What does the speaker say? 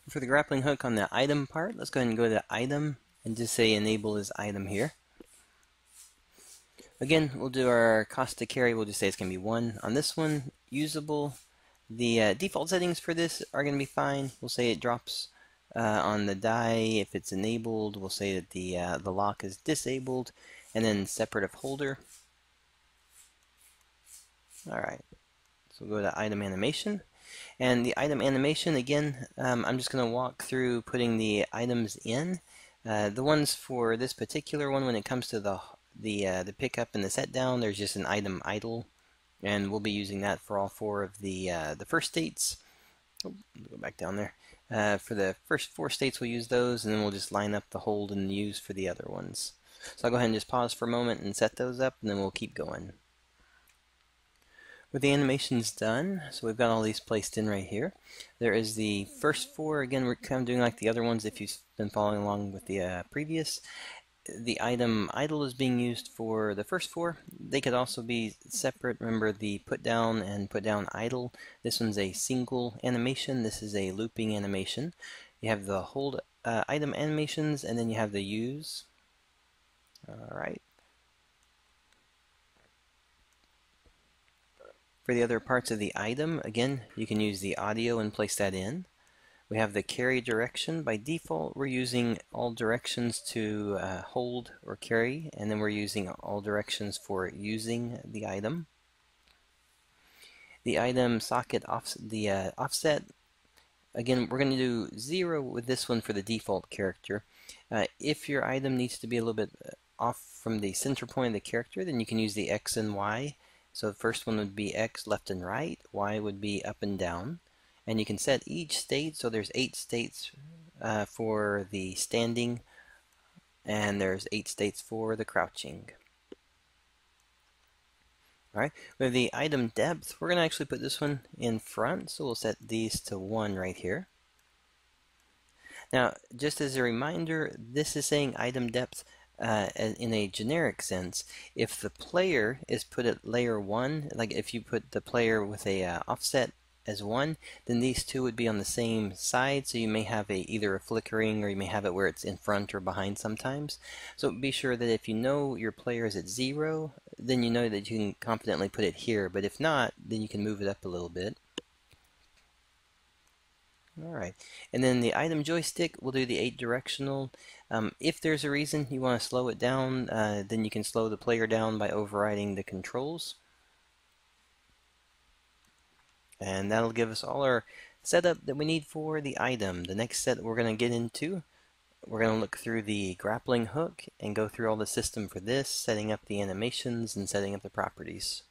For the grappling hook on the item part, let's go ahead and go to item and just say enable as item here. Again, we'll do our cost to carry. We'll just say it's going to be 1. On this one, usable. The default settings for this are going to be fine. We'll say it drops on the die if it's enabled. We'll say that the lock is disabled, and then separate of holder. Alright, so we'll go to item animation. And the item animation, again, I'm just going to walk through putting the items in. The ones for this particular one, when it comes to the pickup and the set down, there's just an item idle, and we'll be using that for all 4 of the first states. Oh, go back down there. For the first 4 states, we'll use those, and then we'll just line up the hold and use for the other ones. So I'll go ahead and just pause for a moment and set those up, and then we'll keep going. With the animations done, so we've got all these placed in right here. There is the first 4. Again, we're kind of doing like the other ones if you've been following along with the previous. The item idle is being used for the first 4. They could also be separate. Remember the put down and put down idle. This one's a single animation. This is a looping animation. You have the hold item animations, and then you have the use. Alright. For the other parts of the item, again, you can use the audio and place that in. We have the carry direction. By default, we're using all directions to hold or carry, and then we're using all directions for using the item. The item socket offset, again, we're going to do 0 with this one for the default character. If your item needs to be a little bit off from the center point of the character, then you can use the X and Y. So the first one would be X left and right, Y would be up and down. And you can set each state, so there's 8 states for the standing, and there's 8 states for the crouching. Alright, with the item depth, we're going to actually put this one in front, so we'll set these to 1 right here. Now, just as a reminder, this is saying item depth in a generic sense. If the player is put at layer 1, like if you put the player with a offset as 1, then these 2 would be on the same side, so you may have either a flickering, or you may have it where it's in front or behind sometimes. So be sure that if you know your player is at 0, then you know that you can confidently put it here, but if not, then you can move it up a little bit. Alright, and then the item joystick, we'll do the 8 directional. If there's a reason you want to slow it down, then you can slow the player down by overriding the controls. And that'll give us all our setup that we need for the item. The next set we're going to get into, we're going to look through the grappling hook and go through all the system for this, setting up the animations and setting up the properties.